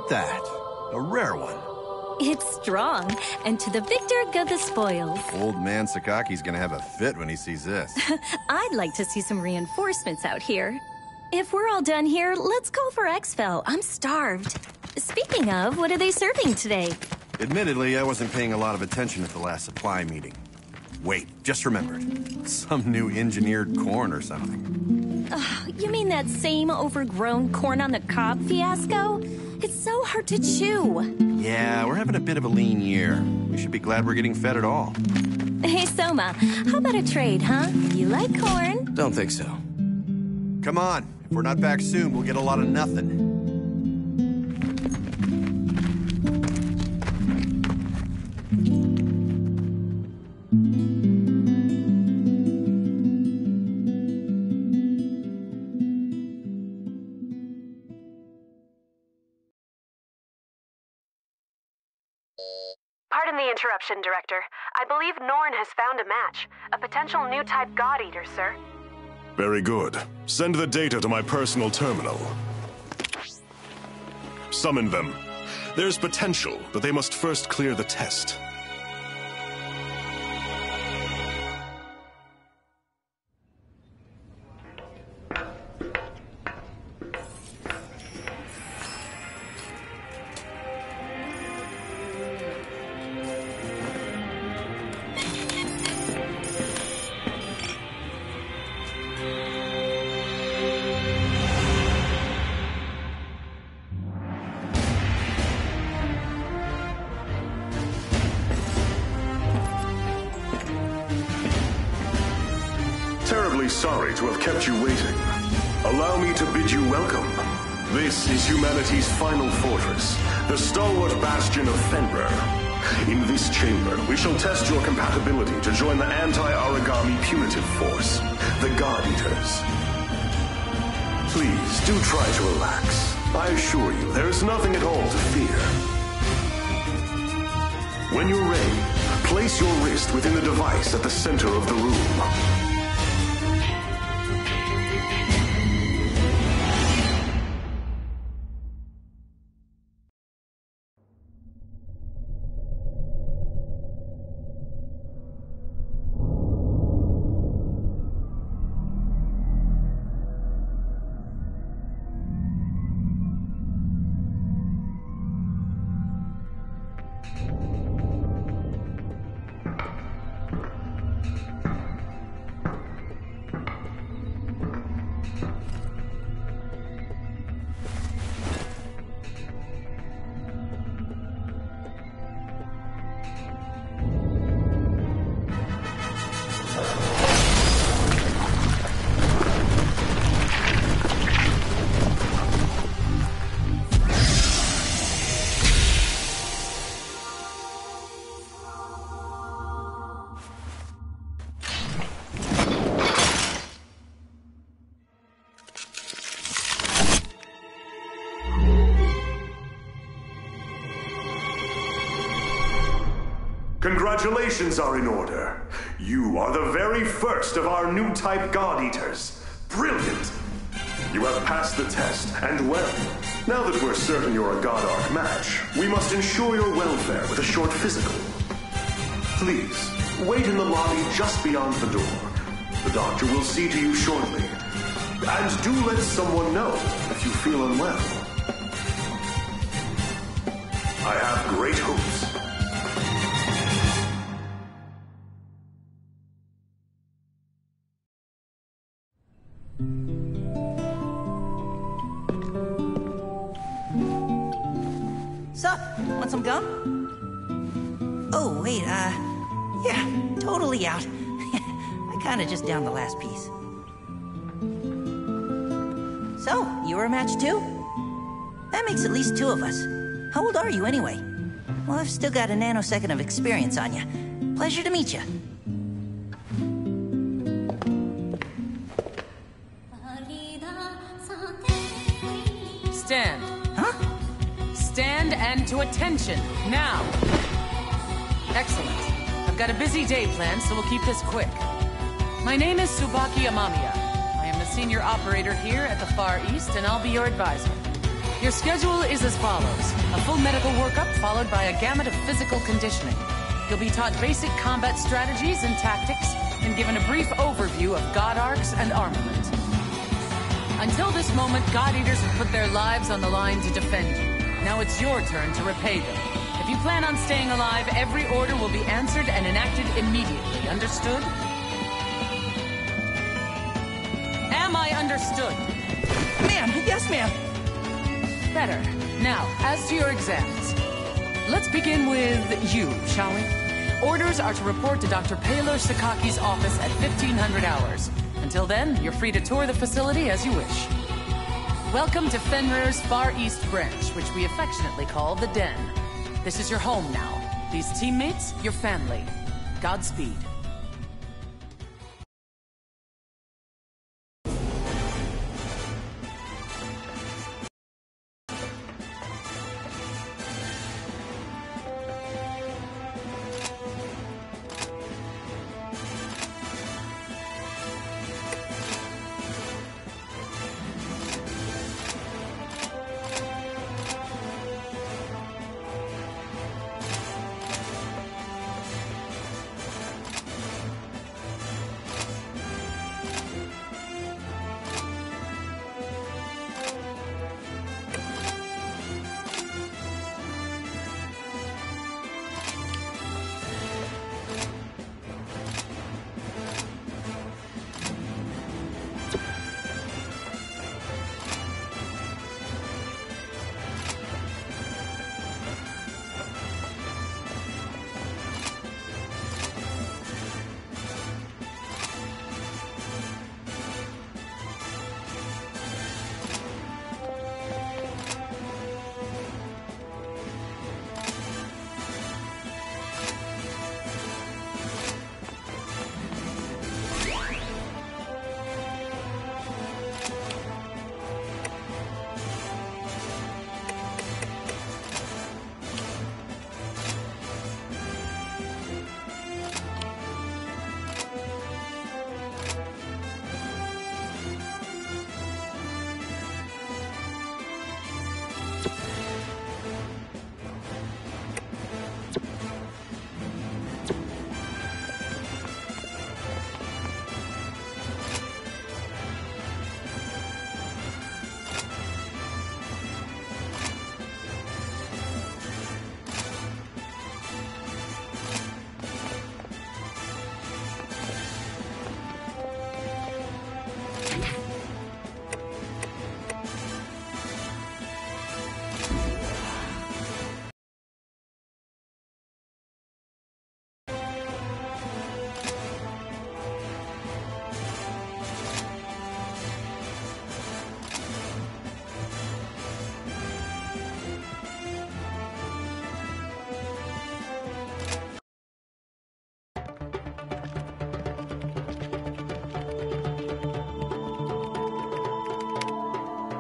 that. A rare one. It's strong, and to the victor go the spoils. Old man Sakaki's gonna have a fit when he sees this. I'd like to see some reinforcements out here. If we're all done here, let's call for exfil. I'm starved. Speaking of, what are they serving today? Admittedly, I wasn't paying a lot of attention at the last supply meeting. Wait, just remembered. Some new engineered corn or something. You mean that same overgrown corn on the cob fiasco? It's so hard to chew. Yeah, we're having a bit of a lean year. We should be glad we're getting fed at all. Hey, Soma, how about a trade, huh? You like corn? Don't think so. Come on. If we're not back soon, we'll get a lot of nothing. Pardon the interruption, Director. I believe Norn has found a match. A potential new type God Eater, sir. Very good. Send the data to my personal terminal. Summon them. There's potential, but they must first clear the test. Terribly sorry to have kept you waiting. Allow me to bid you welcome. This is humanity's final fortress, the stalwart bastion of Fenrir. In this chamber, we shall test your compatibility to join the anti-origami punitive force, the God Eaters. Please, do try to relax. I assure you, there is nothing at all to fear. When you're ready, place your wrist within the device at the center of the room. Congratulations are in order. You are the very first of our new type God Eaters. Brilliant! You have passed the test, and well. Now that we're certain you're a God Arc match, we must ensure your welfare with a short physical. Please, wait in the lobby just beyond the door. The doctor will see to you shortly. And do let someone know if you feel unwell. I have great hopes. Sup? Want some gum? Oh, wait, yeah, totally out. I kinda just downed the last piece. So, you were a match too? That makes at least two of us. How old are you anyway? Well, I've still got a nanosecond of experience on you. Pleasure to meet you. Stand. Huh? Stand and to attention, now! Excellent. I've got a busy day planned, so we'll keep this quick. My name is Tsubaki Amamiya. I am the senior operator here at the Far East, and I'll be your advisor. Your schedule is as follows. A full medical workup followed by a gamut of physical conditioning. You'll be taught basic combat strategies and tactics and given a brief overview of God arcs and armament. Until this moment, God Eaters have put their lives on the line to defend you. Now it's your turn to repay them. If you plan on staying alive, every order will be answered and enacted immediately. Understood? Am I understood? Ma'am, yes, ma'am. Better. Now, as to your exams. Let's begin with you, shall we? Orders are to report to Dr. Paler Sakaki's office at 1500 hours. Until then, you're free to tour the facility as you wish. Welcome to Fenrir's Far East Branch, which we affectionately call the Den. This is your home now. These teammates, your family. Godspeed.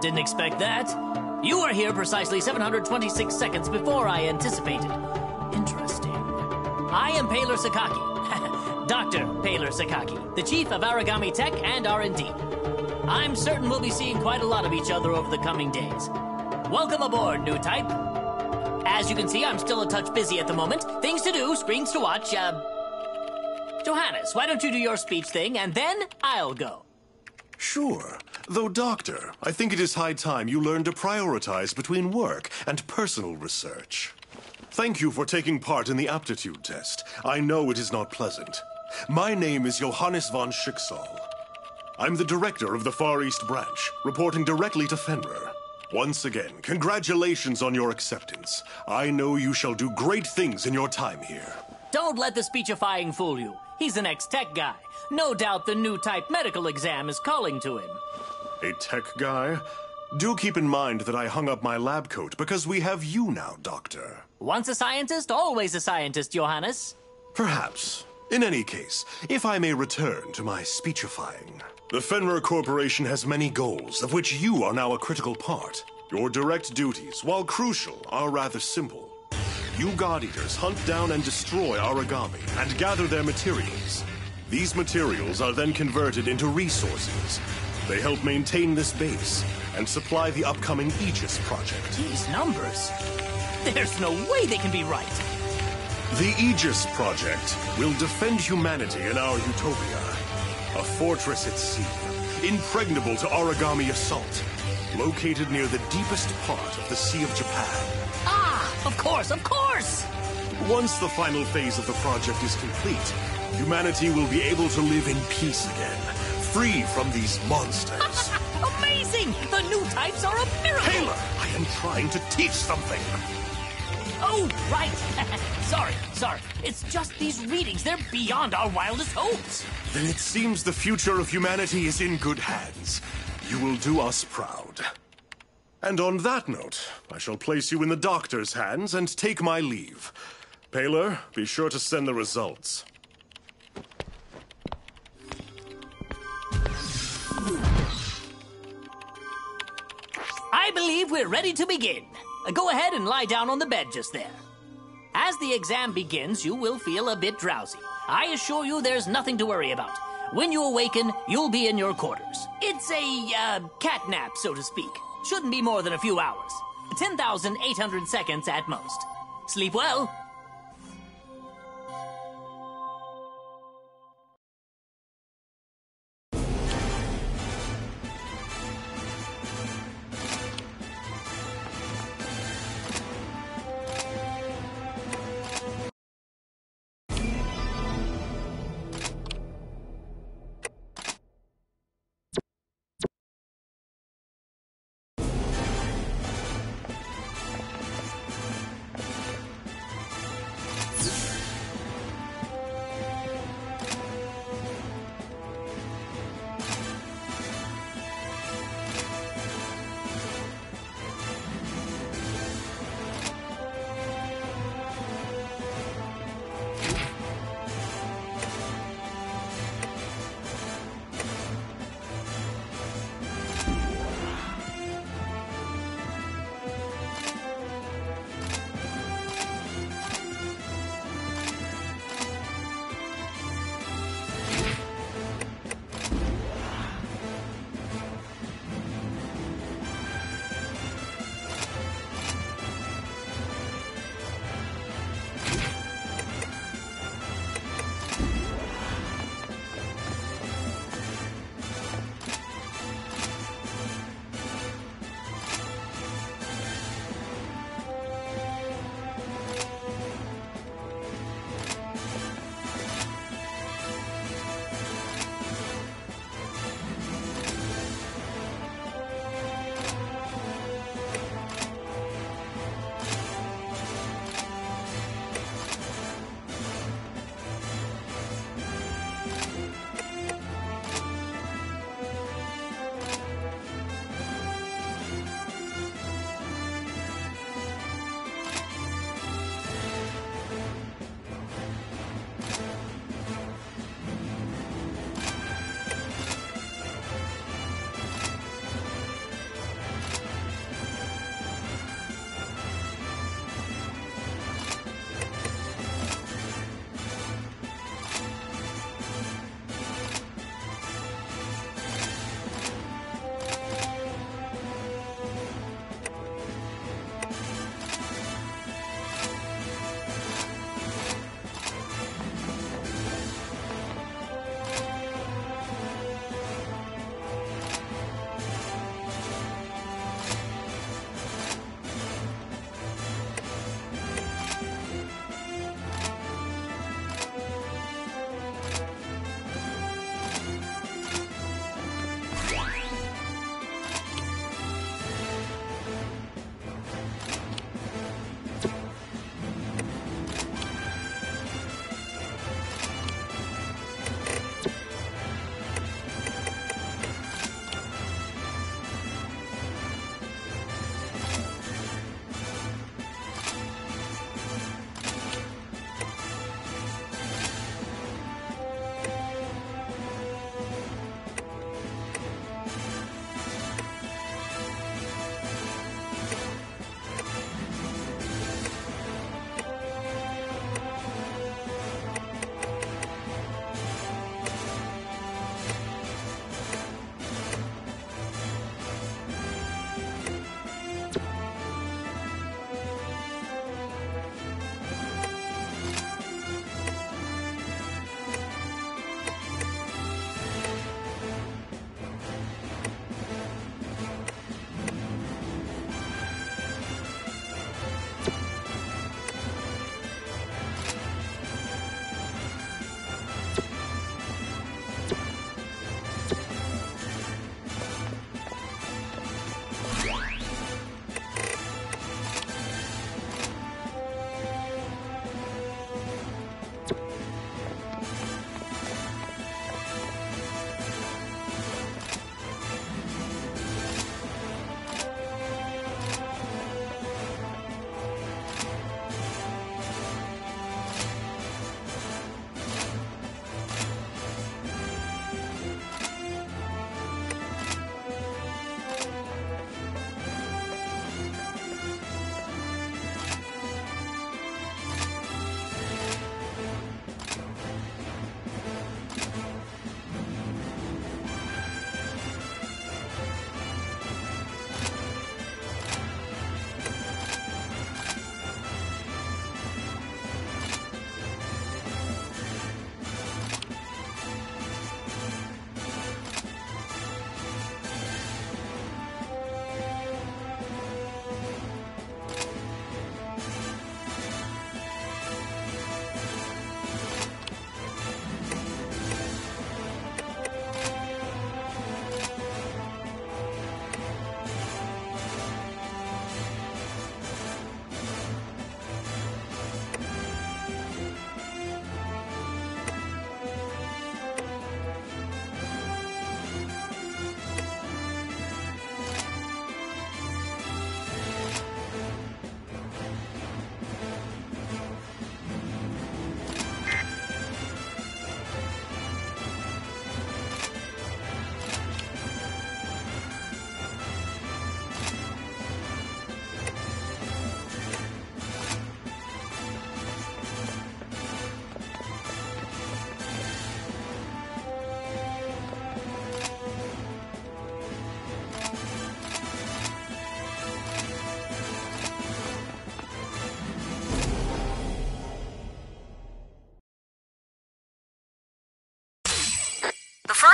Didn't expect that. You were here precisely 726 seconds before I anticipated. Interesting. I am Paler Sakaki. Dr. Paler Sakaki, the Chief of Origami Tech and R&D. I'm certain we'll be seeing quite a lot of each other over the coming days. Welcome aboard, new type. As you can see, I'm still a touch busy at the moment. Things to do, screens to watch, Johannes, why don't you do your speech thing, and then I'll go. Sure. Though, Doctor, I think it is high time you learn to prioritize between work and personal research. Thank you for taking part in the aptitude test. I know it is not pleasant. My name is Johannes von Schicksal. I'm the director of the Far East Branch, reporting directly to Fenrir. Once again, congratulations on your acceptance. I know you shall do great things in your time here. Don't let the speechifying fool you. He's an ex-tech guy. No doubt the new type medical exam is calling to him. A tech guy? Do keep in mind that I hung up my lab coat because we have you now, Doctor. Once a scientist, always a scientist, Johannes. Perhaps. In any case, if I may return to my speechifying. The Fenrir Corporation has many goals, of which you are now a critical part. Your direct duties, while crucial, are rather simple. You God Eaters hunt down and destroy origami and gather their materials. These materials are then converted into resources. They help maintain this base and supply the upcoming Aegis project. These numbers. There's no way they can be right. The Aegis project will defend humanity in our utopia. A fortress at sea, impregnable to origami assault, located near the deepest part of the Sea of Japan. Ah, of course, of course! Once the final phase of the project is complete, humanity will be able to live in peace again, free from these monsters. Amazing! The new types are a miracle! Taylor, I am trying to teach something. Oh, right. Sorry. It's just these readings. They're beyond our wildest hopes. Then it seems the future of humanity is in good hands. You will do us proud. And on that note, I shall place you in the doctor's hands and take my leave. Paler, be sure to send the results. I believe we're ready to begin. Go ahead and lie down on the bed just there. As the exam begins, you will feel a bit drowsy. I assure you there's nothing to worry about. When you awaken, you'll be in your quarters. It's a, cat nap, so to speak. Shouldn't be more than a few hours. 10,800 seconds at most. Sleep well.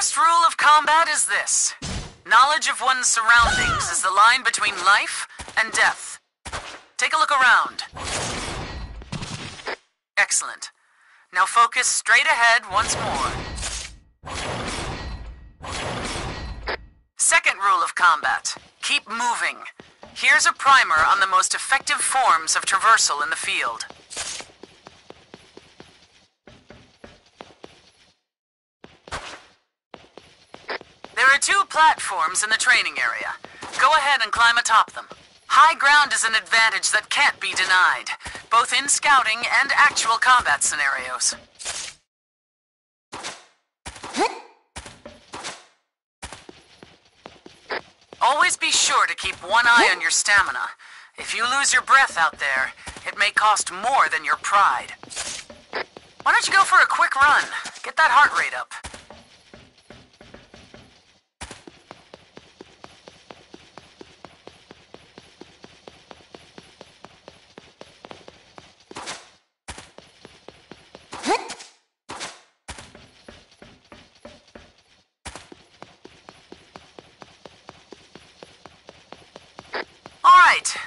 first rule of combat is this. Knowledge of one's surroundings is the line between life and death. Take a look around. Excellent. Now focus straight ahead once more. Second rule of combat. Keep moving. Here's a primer on the most effective forms of traversal in the field. There are 2 platforms in the training area. Go ahead and climb atop them. High ground is an advantage that can't be denied, both in scouting and actual combat scenarios. Always be sure to keep one eye on your stamina. If you lose your breath out there, it may cost more than your pride. Why don't you go for a quick run? Get that heart rate up.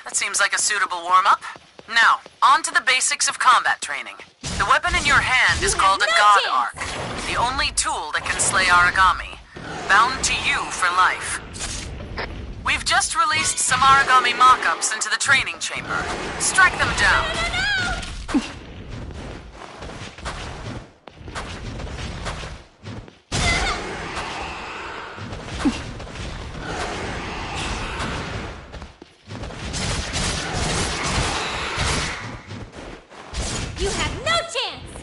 That seems like a suitable warm-up. Now, on to the basics of combat training. The weapon in your hand is called a God Arc, the only tool that can slay Aragami, bound to you for life. We've just released some Aragami mock-ups into the training chamber. Strike them down. You have no chance!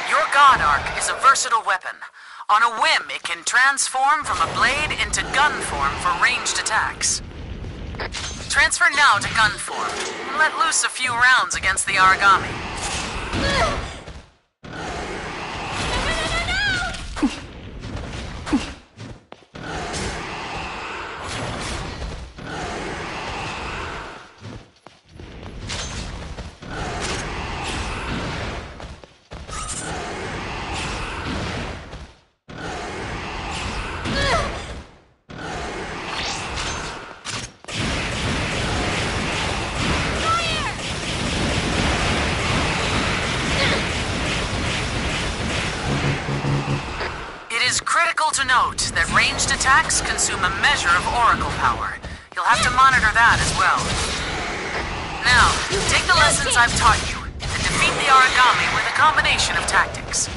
Your God Arc is a versatile weapon. On a whim, it can transform from a blade into gun form for ranged attacks. Transfer now to gun form, and let loose a few rounds against the Aragami. To note that ranged attacks consume a measure of oracle power. You'll have to monitor that as well. Now, take the lessons I've taught you and defeat the Aragami with a combination of tactics.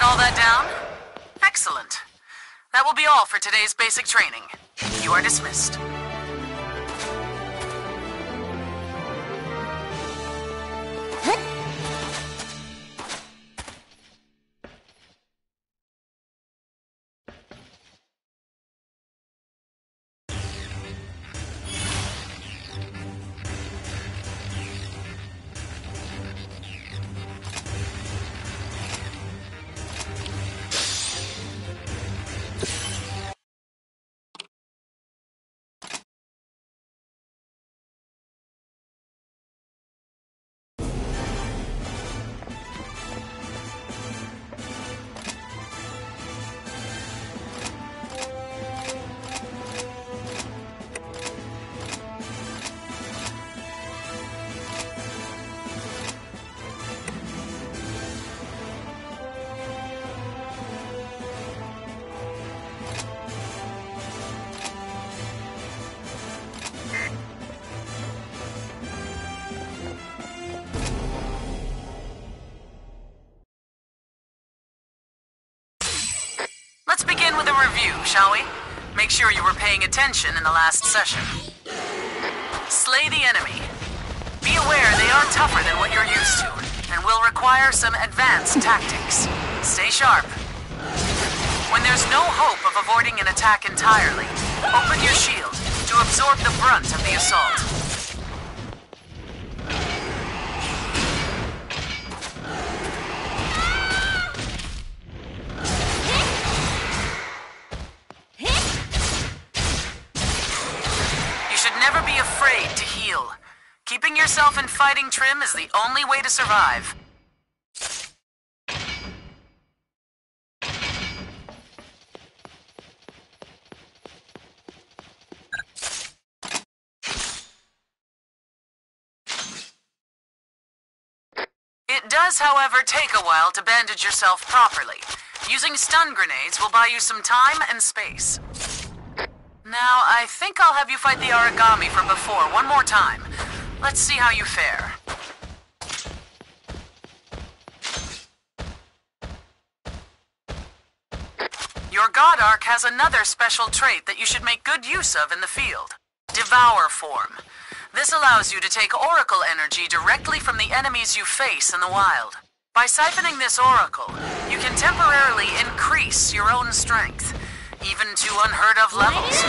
All that down? Excellent. That will be all for today's basic training. You are dismissed. review, shall we? Make sure you were paying attention in the last session. Slay the enemy. Be aware they are tougher than what you're used to, and will require some advanced tactics. Stay sharp. When there's no hope of avoiding an attack entirely, open your shield to absorb the brunt of the assault. You should never be afraid to heal. Keeping yourself in fighting trim is the only way to survive. It does, however, take a while to bandage yourself properly. Using stun grenades will buy you some time and space. Now, I think I'll have you fight the origami from before one more time. Let's see how you fare. Your God Arc has another special trait that you should make good use of in the field. Devour form. This allows you to take Oracle energy directly from the enemies you face in the wild. By siphoning this Oracle, you can temporarily increase your own strength, even to unheard of levels.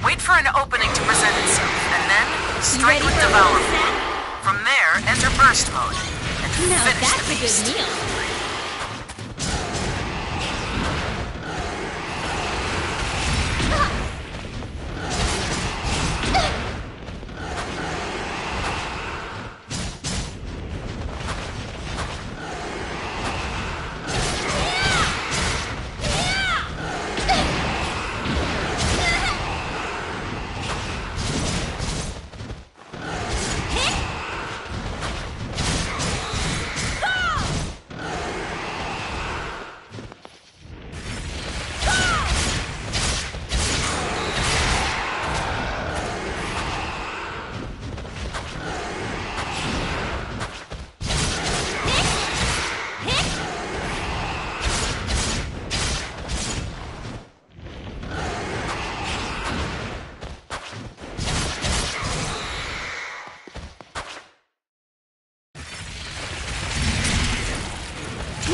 Wait for an opening to present itself, and then strike with Devour form. From there, enter Burst mode, and finish the beast. That's a good meal.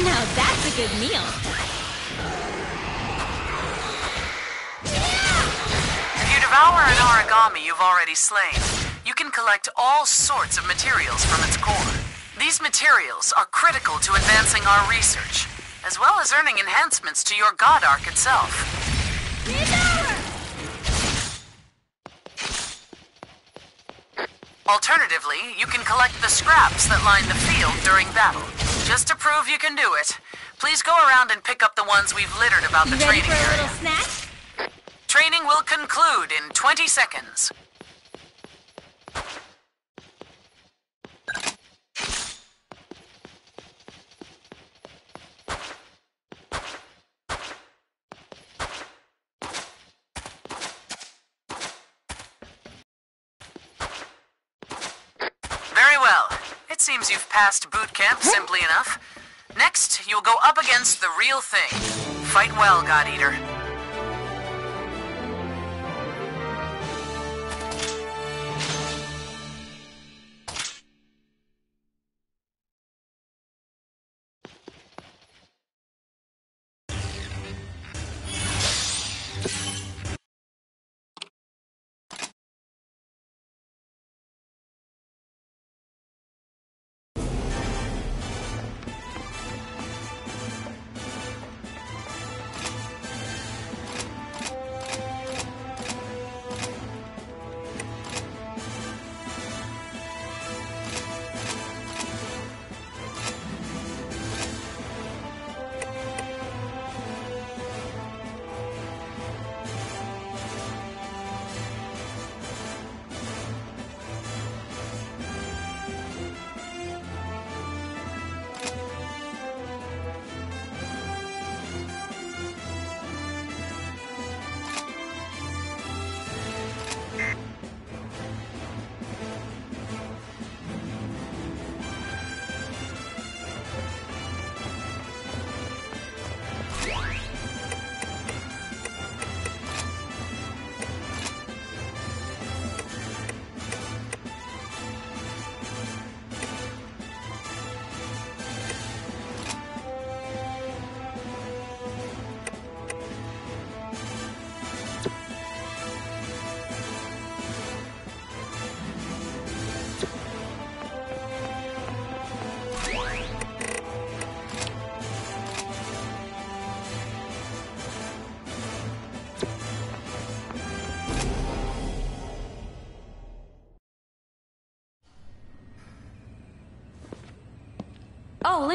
Now that's a good meal. If you devour an origami you've already slain, you can collect all sorts of materials from its core. These materials are critical to advancing our research, as well as earning enhancements to your God Arc itself. Alternatively, you can collect the scraps that line the field during battle. Just to prove you can do it, please go around and pick up the ones we've littered about the training area. Ready for a little snack? Training will conclude in 20 seconds. Very well. It seems you've passed boot camp simply enough. Next, you'll go up against the real thing. Fight well, God Eater.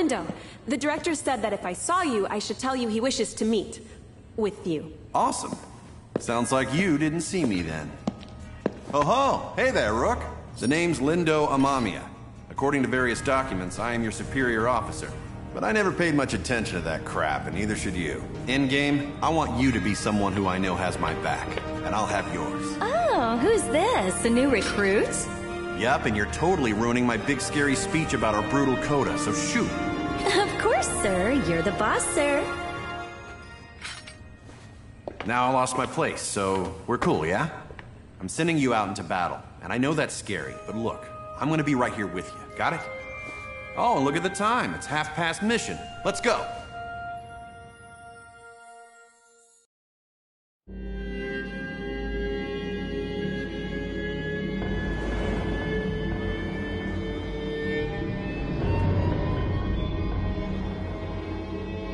Lindow. The director said that if I saw you, I should tell you he wishes to meet. With you. Awesome. Sounds like you didn't see me then. Oh ho! Hey there, Rook. The name's Lindow Amamiya. According to various documents, I am your superior officer. But I never paid much attention to that crap, and neither should you. In-game, I want you to be someone who I know has my back, and I'll have yours. Oh, who's this? A new recruit? Yup, and you're totally ruining my big scary speech about our brutal coda, so shoot. Of course, sir. You're the boss, sir. Now I lost my place, so we're cool, yeah? I'm sending you out into battle, and I know that's scary, but look, I'm gonna be right here with you. Got it? Oh, and look at the time. It's 1/2 mission. Let's go.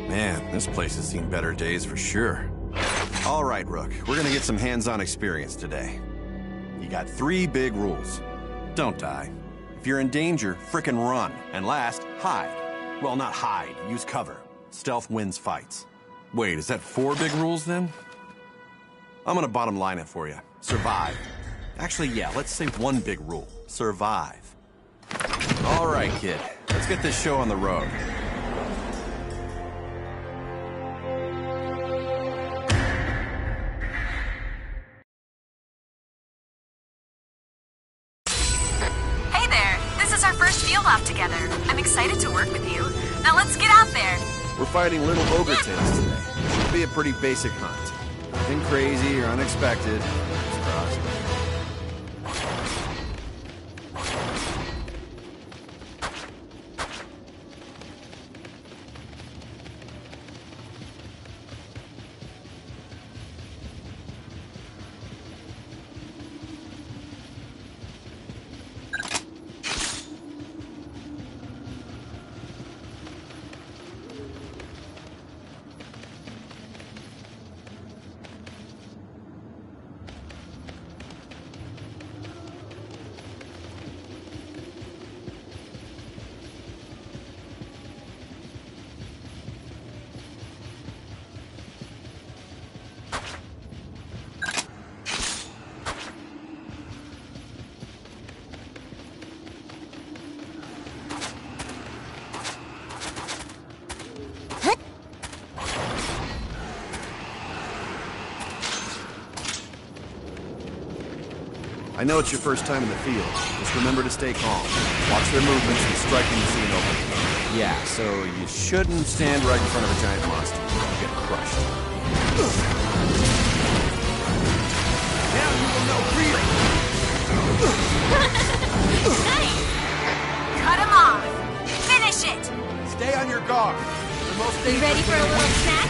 Man, this place has seen better days for sure. All right, Rook, we're gonna get some hands-on experience today. You got 3 big rules. Don't die. If you're in danger, frickin' run. And last, hide. Well, not hide, use cover. Stealth wins fights. Wait, is that 4 big rules then? I'm gonna bottom line it for you. Survive. Actually, yeah, let's say 1 big rule. Survive. All right, kid. Let's get this show on the road. Together. I'm excited to work with you. Now let's get out there. We're fighting little ogre tails today. Should be a pretty basic hunt. Nothing crazy or unexpected. Just cross. I know it's your first time in the field. Just remember to stay calm. Watch their movements and strike when you see an opening. Yeah, so you shouldn't stand right in front of a giant monster. You'll get crushed. Now you will know freedom! Nice! Cut him off! Finish it! Stay on your guard. The most You ready for a little snack?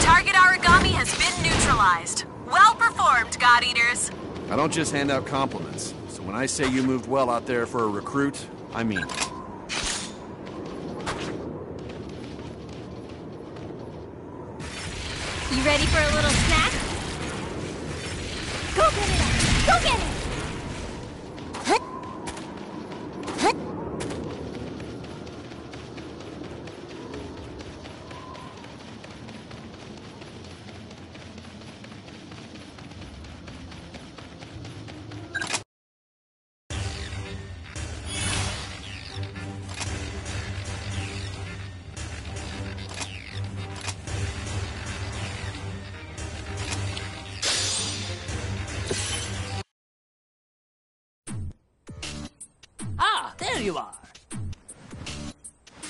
Target origami has been neutralized. Well performed, God Eaters. I don't just hand out compliments. So when I say you moved well out there for a recruit, I mean it. You ready for a little snack? Go get it! Go get it! There you are.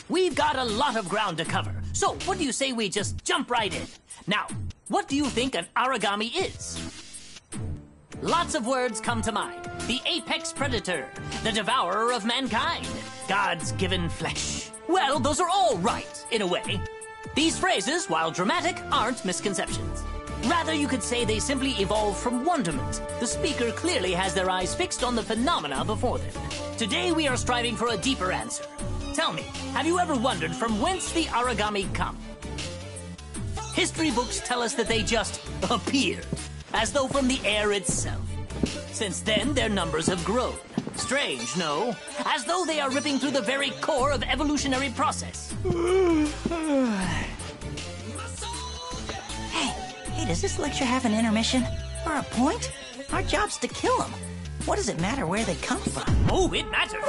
We've got a lot of ground to cover, so what do you say we just jump right in? Now, what do you think an origami is? Lots of words come to mind. The apex predator, the devourer of mankind, God's given flesh. Well, those are all right, in a way. These phrases, while dramatic, aren't misconceptions. Rather, you could say they simply evolved from wonderment. The speaker clearly has their eyes fixed on the phenomena before them. Today, we are striving for a deeper answer. Tell me, have you ever wondered from whence the origami come? History books tell us that they just appeared, as though from the air itself. Since then, their numbers have grown. Strange, no? As though they are ripping through the very core of evolutionary process. Hey, does this lecture have an intermission? Or a point? Our job's to kill them. What does it matter where they come from? Oh, it matters.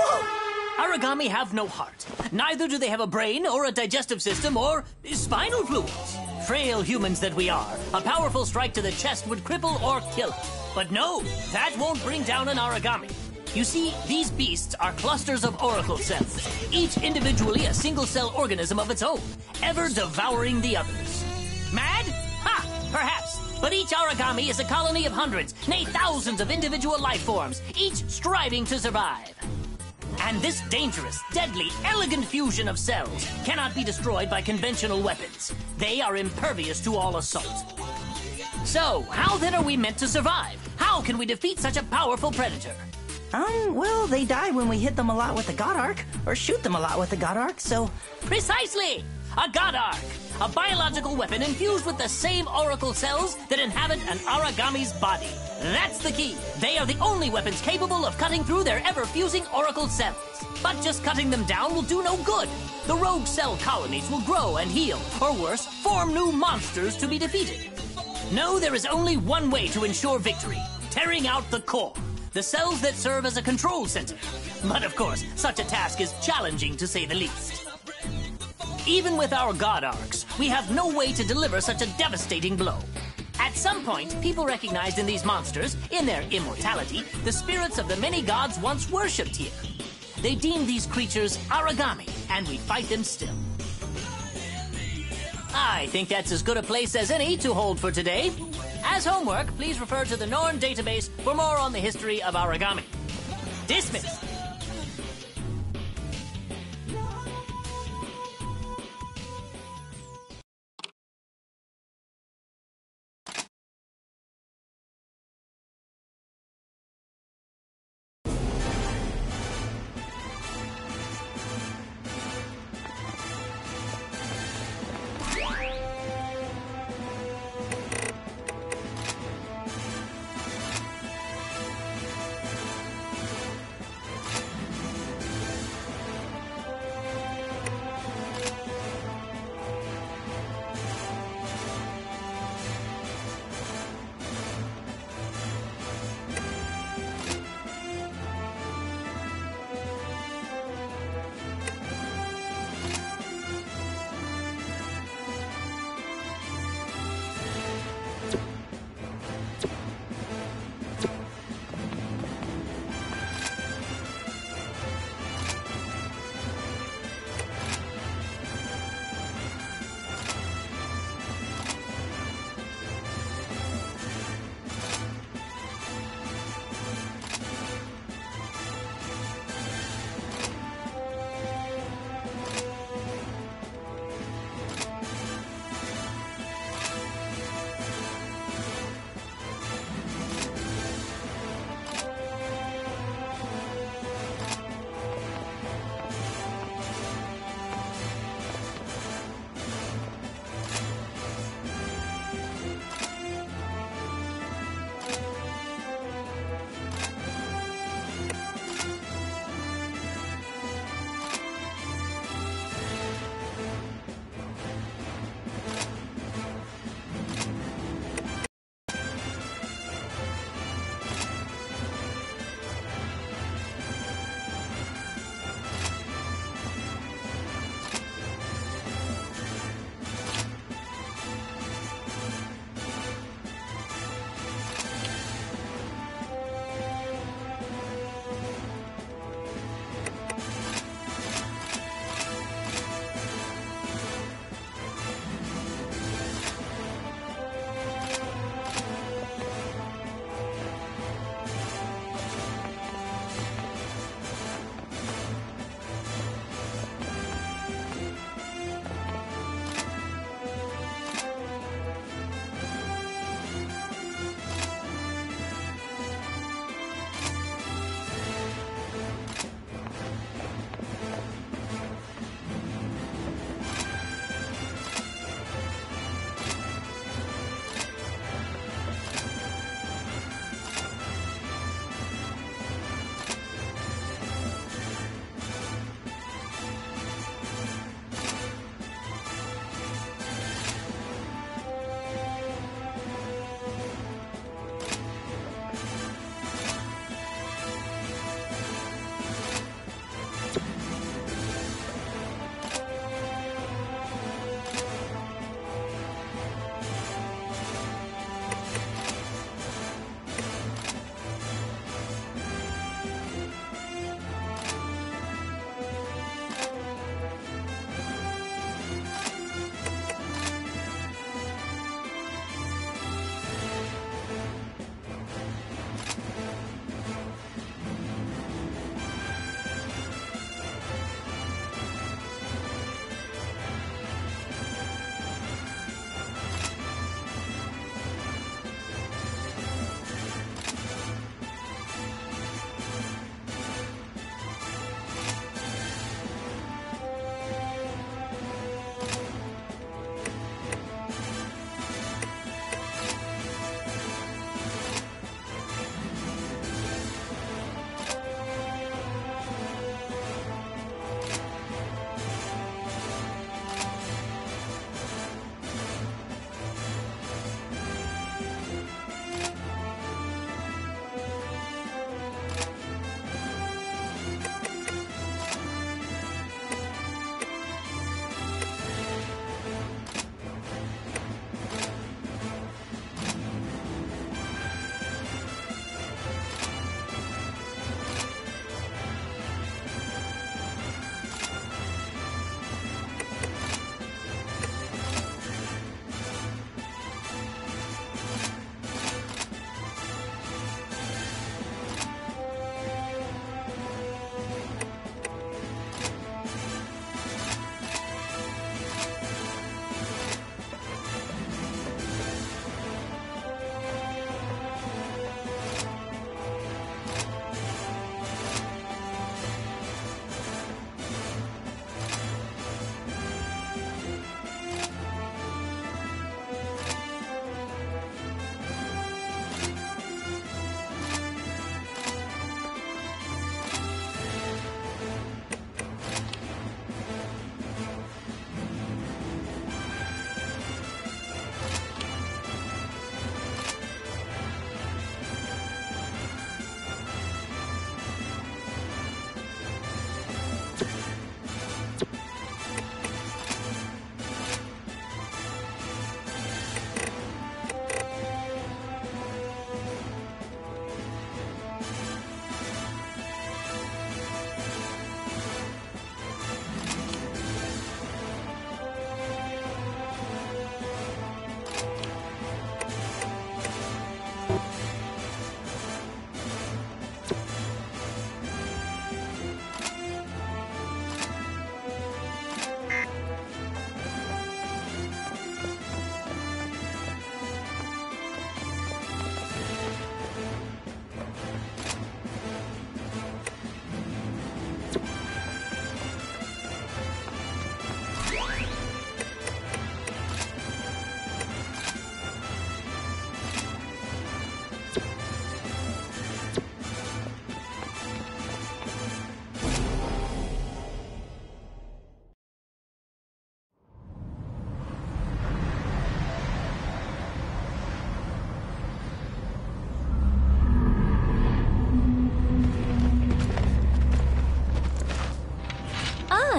Origami have no heart. Neither do they have a brain or a digestive system or spinal fluids. Frail humans that we are, a powerful strike to the chest would cripple or kill us. But no, that won't bring down an origami. You see, these beasts are clusters of oracle cells, each individually a single-cell organism of its own, ever devouring the others. Mad? Ha! Perhaps. But each origami is a colony of hundreds, nay thousands of individual life forms, each striving to survive. And this dangerous, deadly, elegant fusion of cells cannot be destroyed by conventional weapons. They are impervious to all assault. So, how then are we meant to survive? How can we defeat such a powerful predator? Well, they die when we hit them a lot with the God Arc, or shoot them a lot with the God Arc, so... Precisely! A God Arc! A biological weapon infused with the same oracle cells that inhabit an origami's body. That's the key. They are the only weapons capable of cutting through their ever-fusing oracle cells. But just cutting them down will do no good. The rogue cell colonies will grow and heal, or worse, form new monsters to be defeated. No, there is only one way to ensure victory. Tearing out the core. The cells that serve as a control center. But of course, such a task is challenging to say the least. Even with our God Arcs, we have no way to deliver such a devastating blow. At some point, people recognized in these monsters, in their immortality, the spirits of the many gods once worshipped here. They deemed these creatures origami, and we fight them still. I think that's as good a place as any to hold for today. As homework, please refer to the Norn database for more on the history of origami. Dismissed.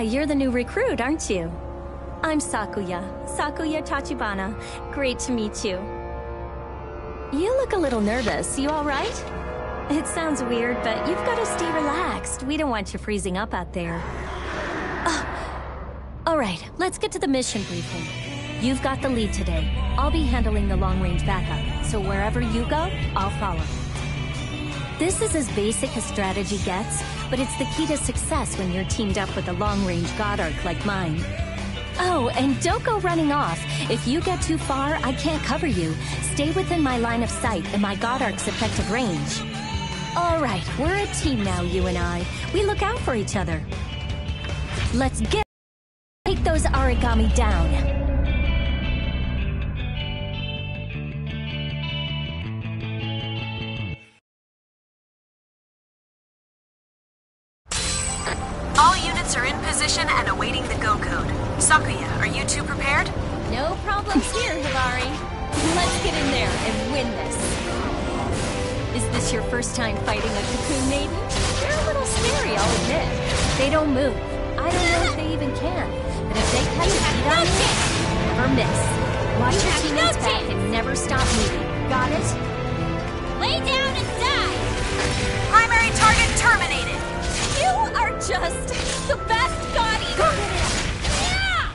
you're the new recruit, aren't you? I'm Sakuya. Sakuya Tachibana. Great to meet you. You look a little nervous. You all right? It sounds weird, but you've got to stay relaxed. We don't want you freezing up out there. All right, let's get to the mission briefing. You've got the lead today. I'll be handling the long-range backup, so wherever you go, I'll follow. This is as basic a strategy gets, but it's the key to success when you're teamed up with a long-range god arc like mine. Oh, and don't go running off. If you get too far, I can't cover you. Stay within my line of sight and my god arc's effective range. All right, we're a team now, you and I. We look out for each other. Let's take those origami down. All units are in position and awaiting the go code. Sakuya, are you two prepared? No problems here, Hibari. Let's get in there and win this. Is this your first time fighting a cocoon maiden? They're a little scary, I'll admit. They don't move. I don't know if they even can. But if they catch a beat on you, never miss. Watch your teammates back and never stop moving. Got it? Lay down and die! Primary target terminated! You are just the best god eater! Yeah!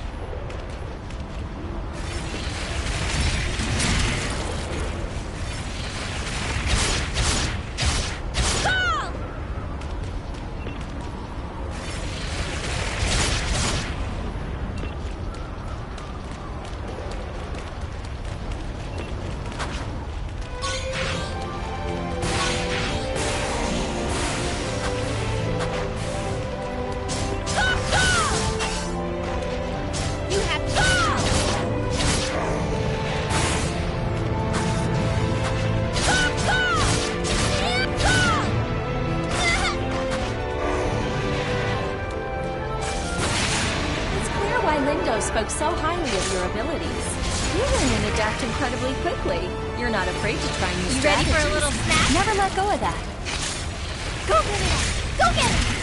Go! Lindow spoke so highly of your abilities. You learn and adapt incredibly quickly. You're not afraid to try new strategies. Ready for a little snack? Never let go of that. Go get it! Go get it!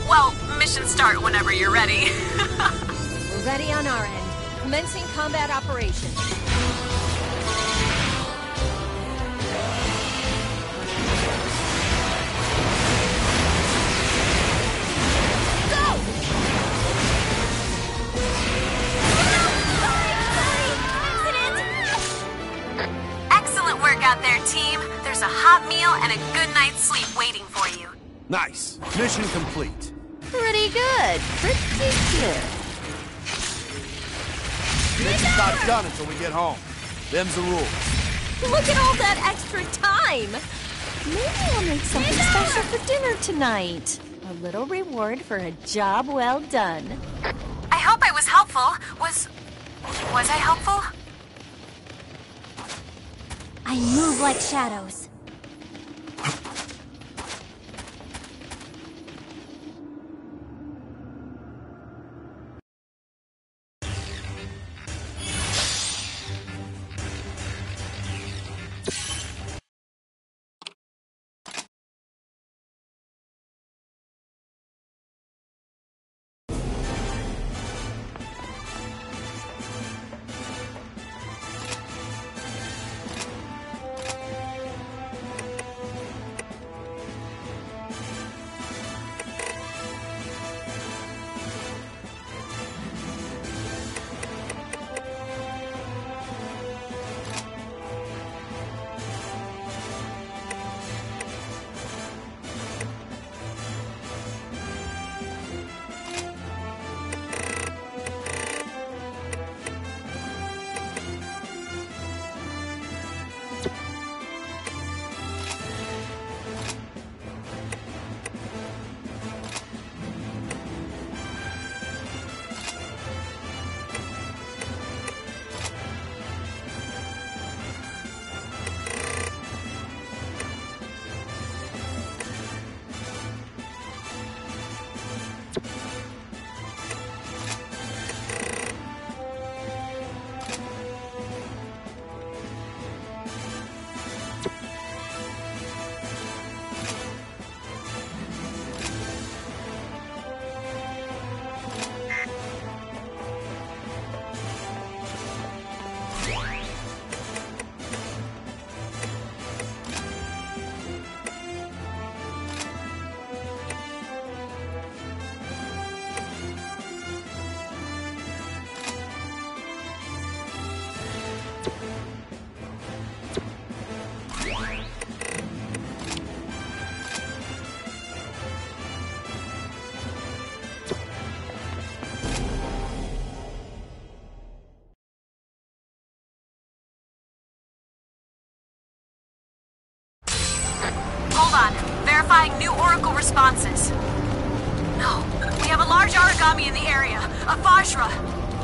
Well, mission start whenever you're ready. We're ready on our end. Commencing combat operations. Excellent work out there, team. There's a hot meal and a good night's sleep waiting for you. Nice. Mission complete. Pretty good. Pretty good. Mission's not done until we get home. Them's the rules. Look at all that extra time. Maybe I'll make something special for dinner tonight. A little reward for a job well done. I hope I was helpful. Was I helpful? I move like shadows. Hold on. Verifying new Oracle responses. No. We have a large origami in the area. A Vajra.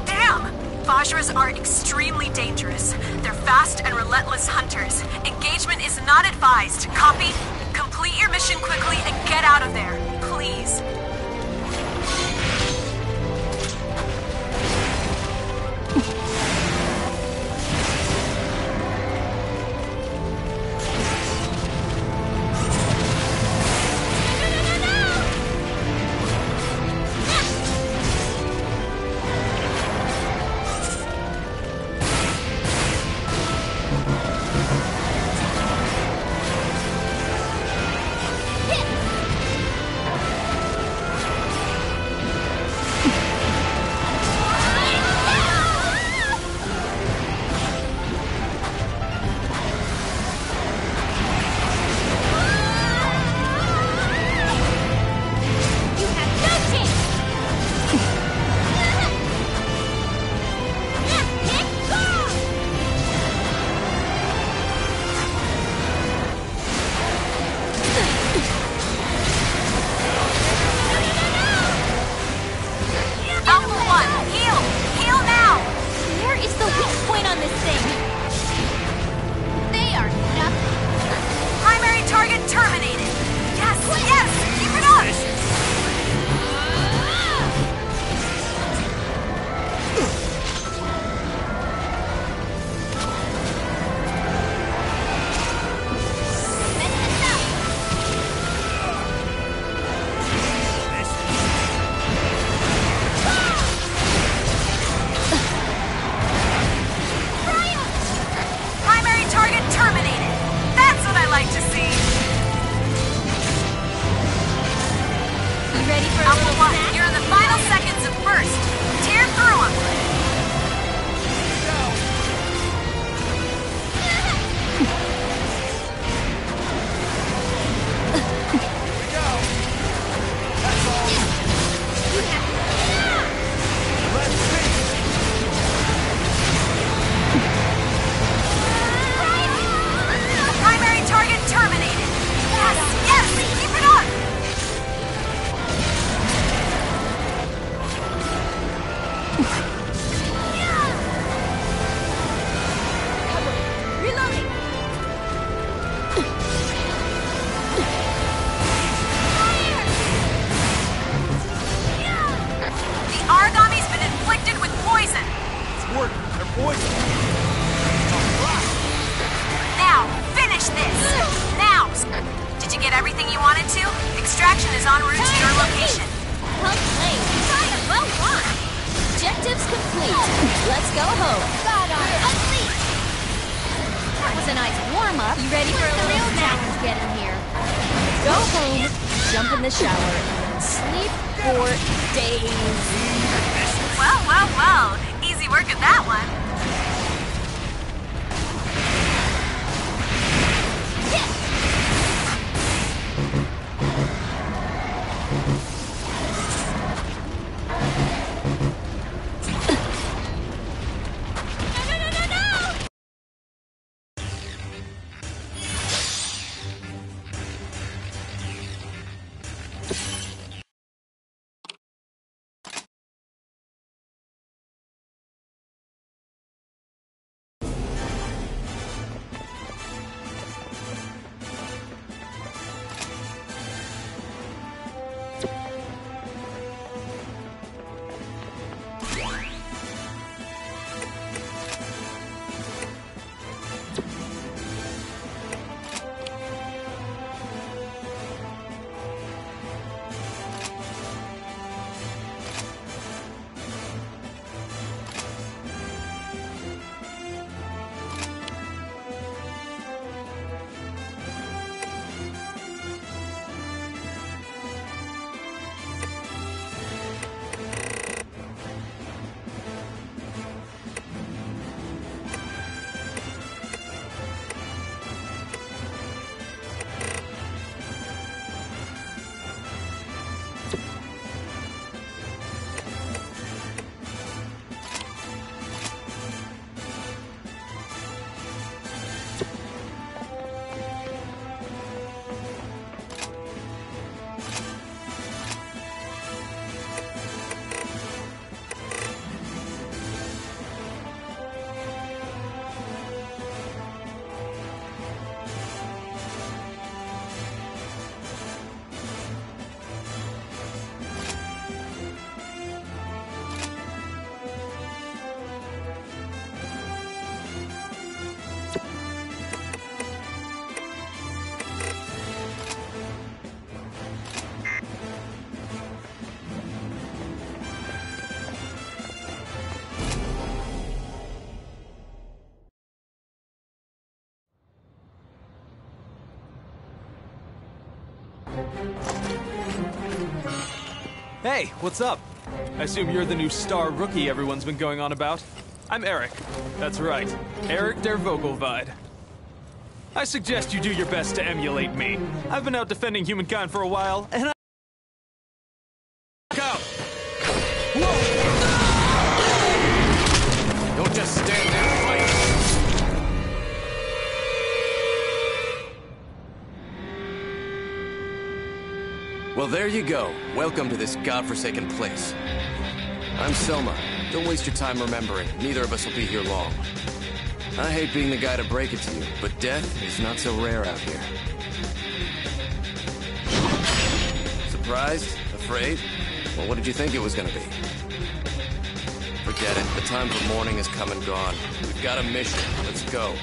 Damn! Vajras are extremely dangerous. They're fast and relentless hunters. Engagement is not advised. Copy? Complete your mission quickly and get out of there. Please. extraction is en route to your location. Well played. Fire, well won. Objectives complete. Let's go home. God honor. Unleash. That was a nice warm-up. You ready for a little snack? Get in here. Go home, jump in the shower, and sleep for days. Well, well, well. Easy work at that one. Hey, what's up? I assume you're the new star rookie everyone's been going on about. I'm Eric. That's right, Eric der Vogelweide. I suggest you do your best to emulate me. I've been out defending humankind for a while, and Go! Whoa! Don't just stand there and fight. Well, there you go. Welcome to this godforsaken place. I'm Selma. Don't waste your time remembering. Neither of us will be here long. I hate being the guy to break it to you, but death is not so rare out here. Surprised? Afraid? Well, what did you think it was gonna be? Forget it. The time for mourning has come and gone. We've got a mission. Let's go.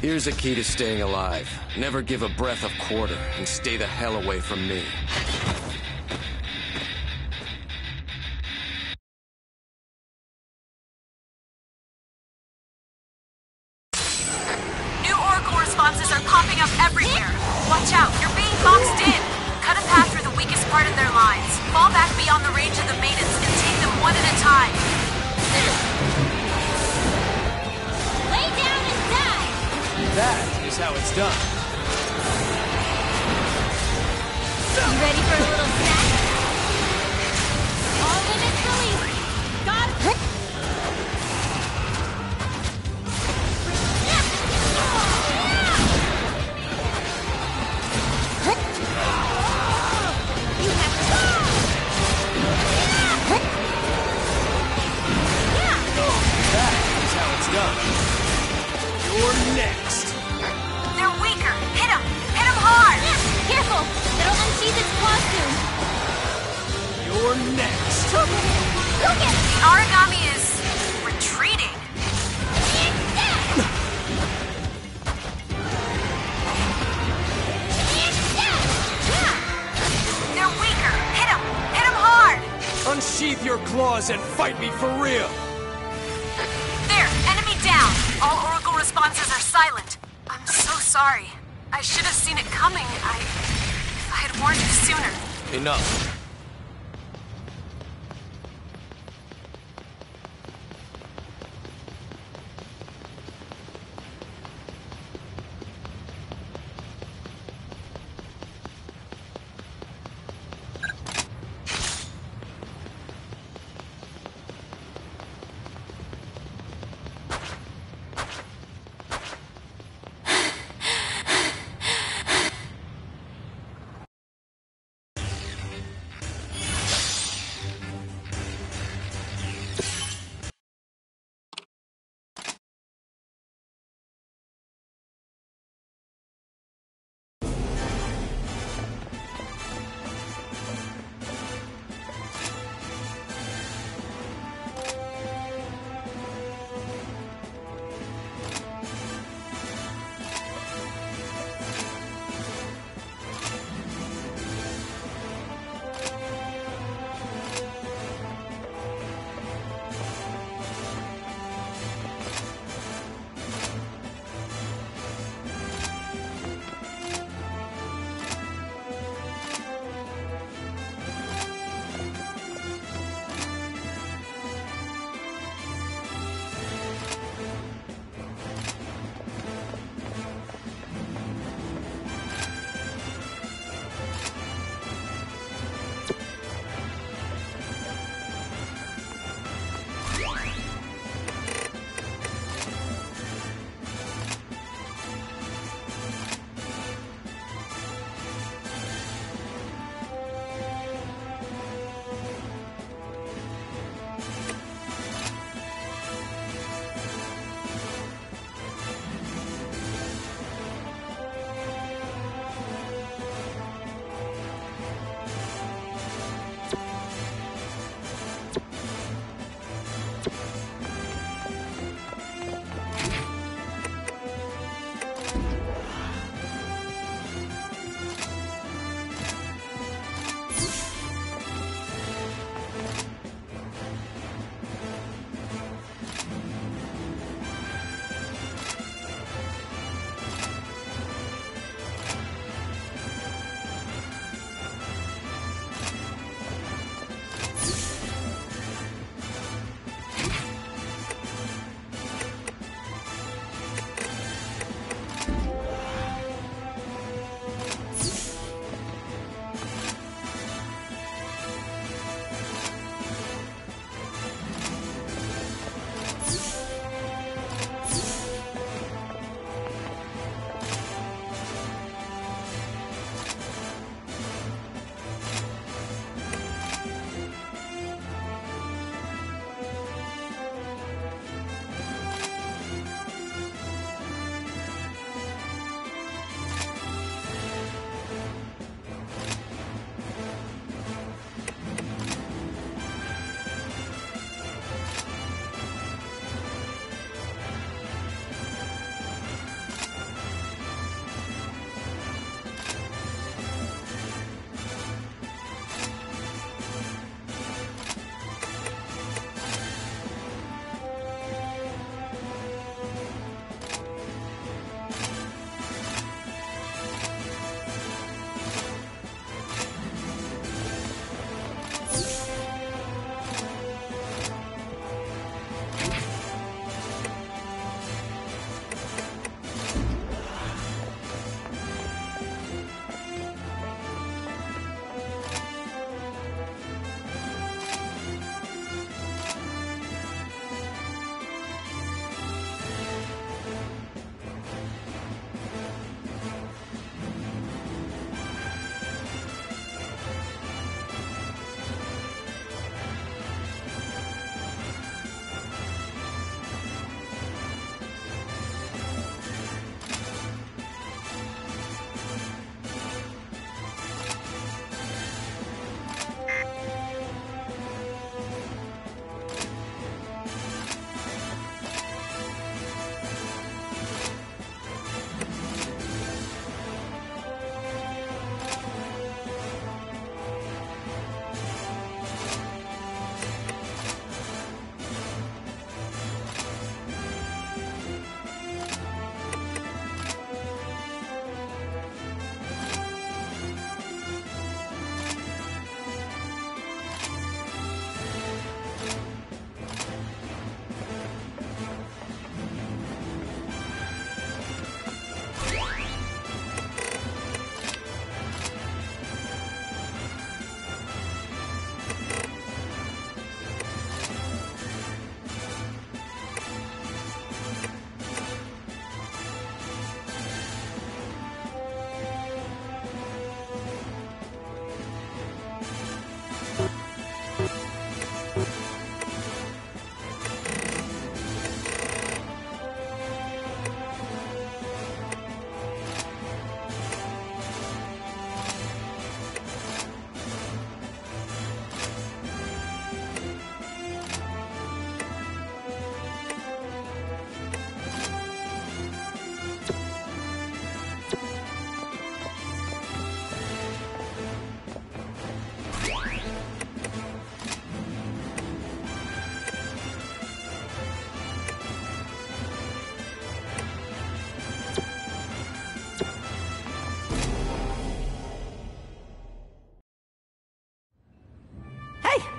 Here's a key to staying alive. Never give a breath a quarter, and stay the hell away from me. New Oracle responses are popping up everywhere. Watch out, you're being boxed in. Cut a path through the weakest part of their lines. Fall back beyond the range of the maintenance and take them one at a time. Lay down and die! That is how it's done. You ready for a little snack? All limits released. Got it. You have to go. That is how it's done. You're next. They're weaker. Hit them! Hit them hard! Careful! It'll unsheath its claw soon. Unsheath your claws and fight me for real! There, enemy down. All Oracle responses are silent. I'm so sorry. I should have seen it coming. If I had warned you sooner. Enough.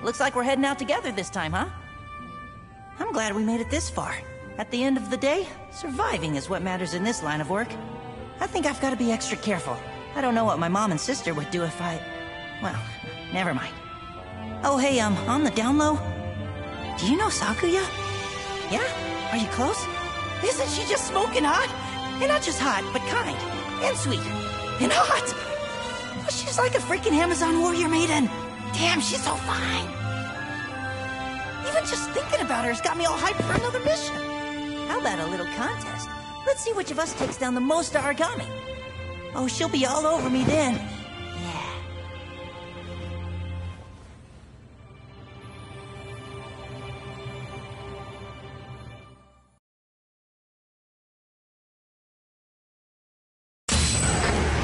Looks like we're heading out together this time, huh? I'm glad we made it this far. At the end of the day, surviving is what matters in this line of work. I think I've got to be extra careful. I don't know what my mom and sister would do if I... Well, never mind. Oh, hey, on the down low, do you know Sakuya? Yeah? Are you close? Isn't she just smoking hot? And not just hot, but kind, and sweet, and hot! She's like a freaking Amazon warrior maiden. Damn, she's so fine. Even just thinking about her has got me all hyped for another mission. How about a little contest? Let's see which of us takes down the most origami. Oh, she'll be all over me then. Yeah.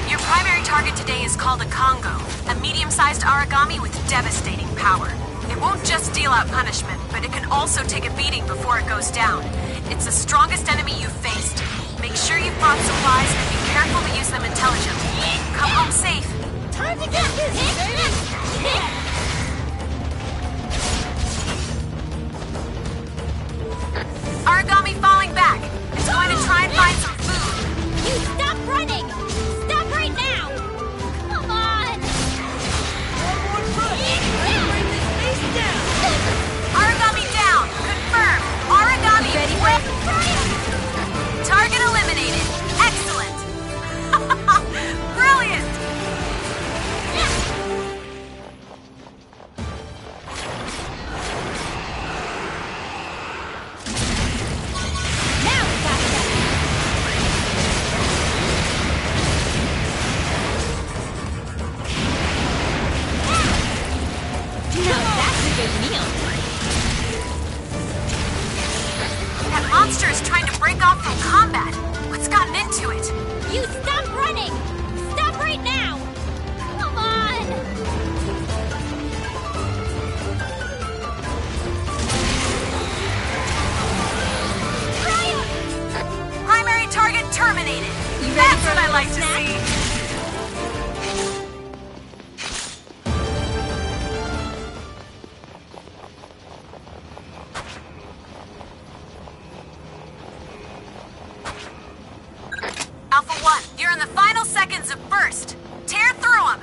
Your primary target today is called a Congo, a medium-sized origami with devastating power. It won't just deal out punishment, but it can also take a beating before it goes down. It's the strongest enemy you've faced. Make sure you've brought supplies and be careful to use them intelligently. Come home safe. Time to get busy, baby! Origami falling back. It's going to try and find some food. You stop running! Stop right now! Come on! One more push! Bring this face down! Origami down. Confirmed. Origami Ready for win. fire? Target eliminated. Excellent. Brilliant. Now we got that! Now that's a good meal. That monster is trying to break off from combat. What's gotten into it? You stop running! Stop right now! Come on! Primary target terminated. You ready That's for a what I little like to snack? see. Alpha 1, you're in the final seconds of burst. Tear through them.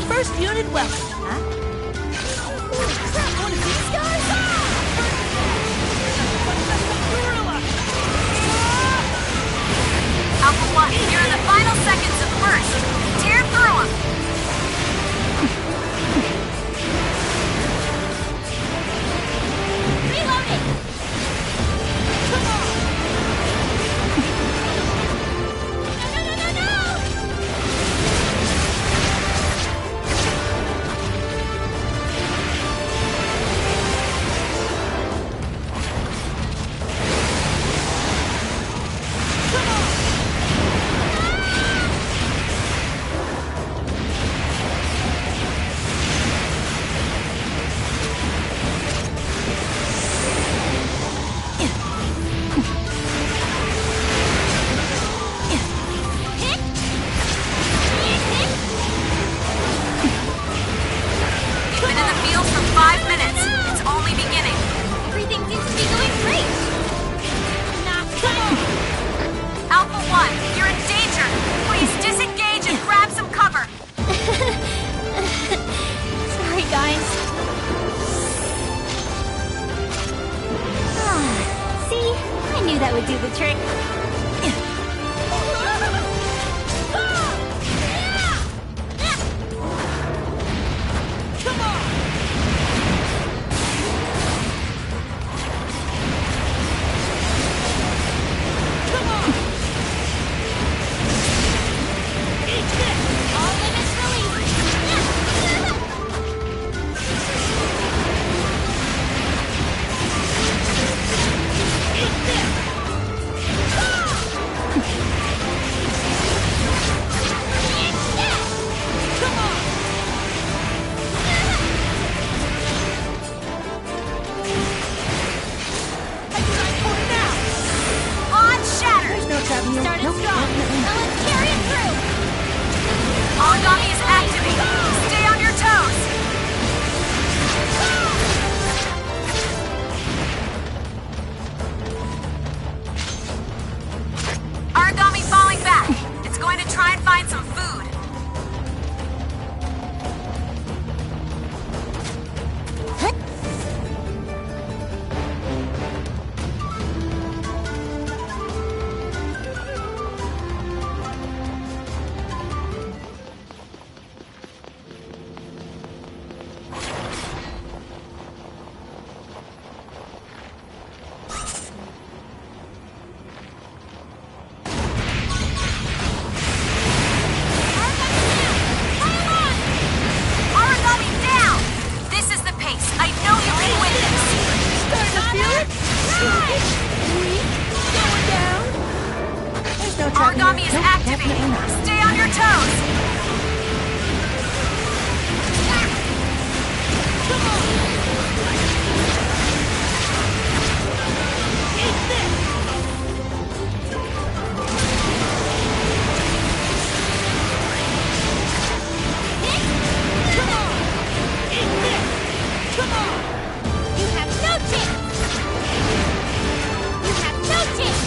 First unit welcome, huh? Holy crap, one of these guys? Alpha 1, you're in the final seconds of first. Tear through them. Reloading! Come on! No! That would do the trick. Come on! Come on! Eat this! All limits released. Eat this! Come on! On shatter! There's no trap here. Started Nope, strong. definitely. Now let's carry it through. Origami is activated. Stay on your toes. Origami falling back. It's going to try and find some food. Origami down! This is the pace. I know you can win this. Starting to feel it? Going down. There's no trap Origami here. is Nope, activated. definitely not. Stay on your toes. Come on! Eat this! Come on! Eat this! Come on! You have no chance. You have no chance.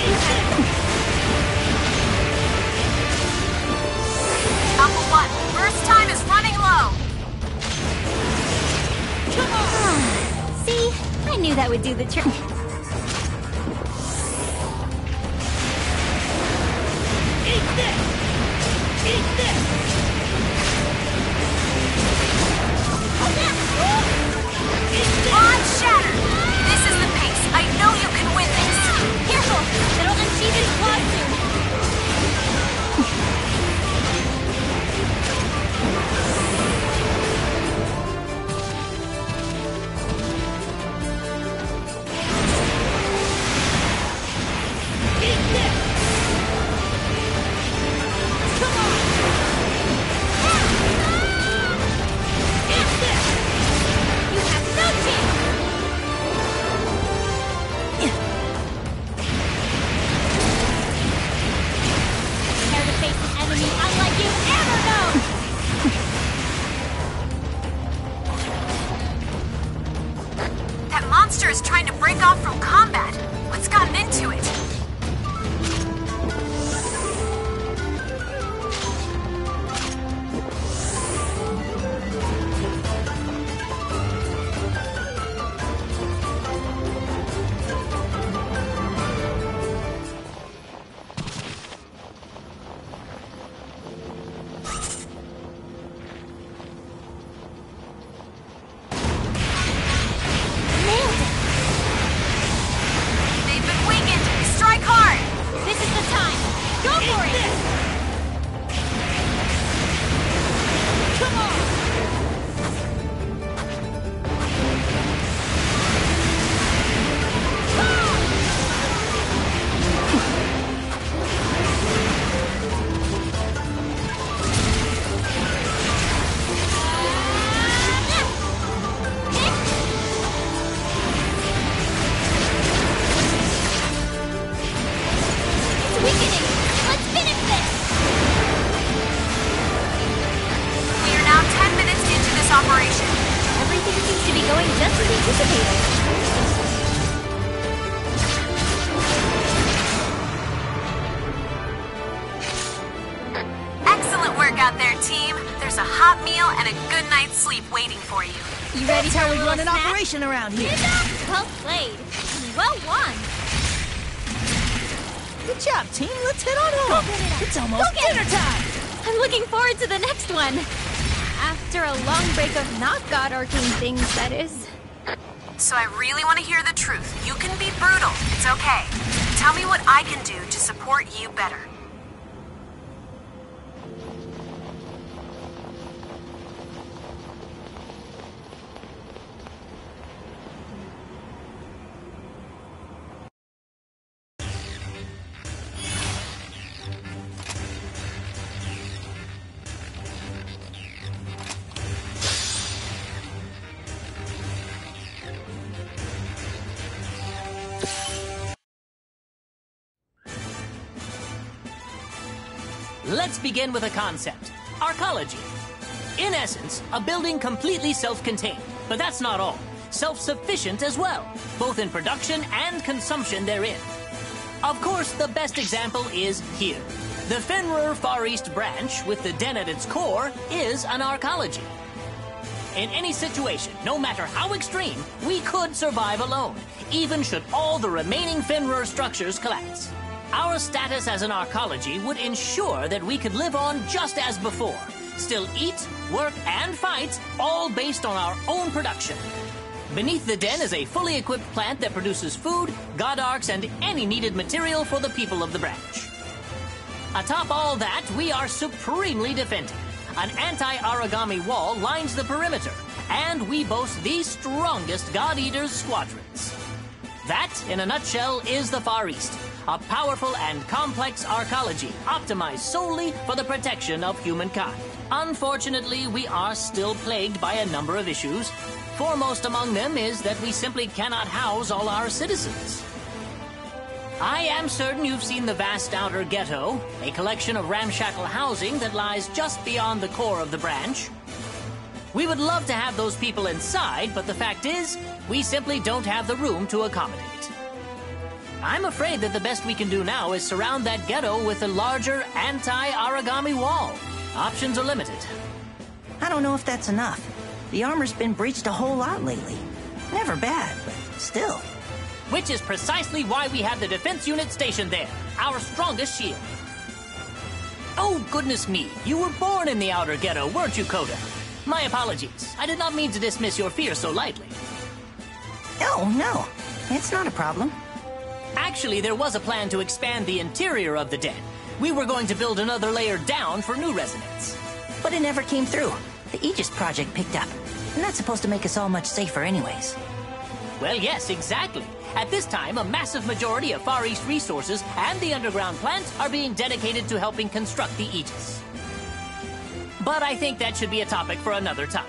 Eat this! Alpha 1, burst time is running low. Come on! See? I knew that would do the trick. Eat this! Eat this! On shatter! This is the pace. I know you can win this. Careful! It'll unsheath its claws soon. Eat this! Come on! going just as anticipated. Excellent work out there, team. There's a hot meal and a good night's sleep waiting for you. You ready That's for how a we little run an snack? operation around here. Well played. Well won. Good job, team. Let's head on home. It's almost dinner time. I'm looking forward to the next one. After a long break of not God-arcing things, that is. So I really want to hear the truth. You can be brutal. It's okay. Tell me what I can do to support you better. Let's begin with a concept. Arcology. In essence, a building completely self-contained. But that's not all. Self-sufficient as well, both in production and consumption therein. Of course, the best example is here. The Fenrir Far East branch, with the den at its core, is an arcology. In any situation, no matter how extreme, we could survive alone, even should all the remaining Fenrir structures collapse. Our status as an arcology would ensure that we could live on just as before. Still eat, work, and fight, all based on our own production. Beneath the den is a fully equipped plant that produces food, god arcs, and any needed material for the people of the branch. Atop all that, we are supremely defended. An anti-origami wall lines the perimeter, and we boast the strongest God Eaters squadrons. That, in a nutshell, is the Far East. A powerful and complex arcology, optimized solely for the protection of humankind. Unfortunately, we are still plagued by a number of issues. Foremost among them is that we simply cannot house all our citizens. I am certain you've seen the vast outer ghetto, a collection of ramshackle housing that lies just beyond the core of the branch. We would love to have those people inside, but the fact is, we simply don't have the room to accommodate. I'm afraid that the best we can do now is surround that ghetto with a larger anti-origami wall. Options are limited. I don't know if that's enough. The armor's been breached a whole lot lately. Never bad, but still. Which is precisely why we have the defense unit stationed there, our strongest shield. Oh, goodness me, you were born in the outer ghetto, weren't you, Coda? My apologies. I did not mean to dismiss your fear so lightly. No, it's not a problem. Actually, there was a plan to expand the interior of the den. We were going to build another layer down for new residents. But it never came through. The Aegis project picked up. And that's supposed to make us all much safer anyways. Well, yes, exactly. At this time, a massive majority of Far East resources and the underground plant are being dedicated to helping construct the Aegis. But I think that should be a topic for another time.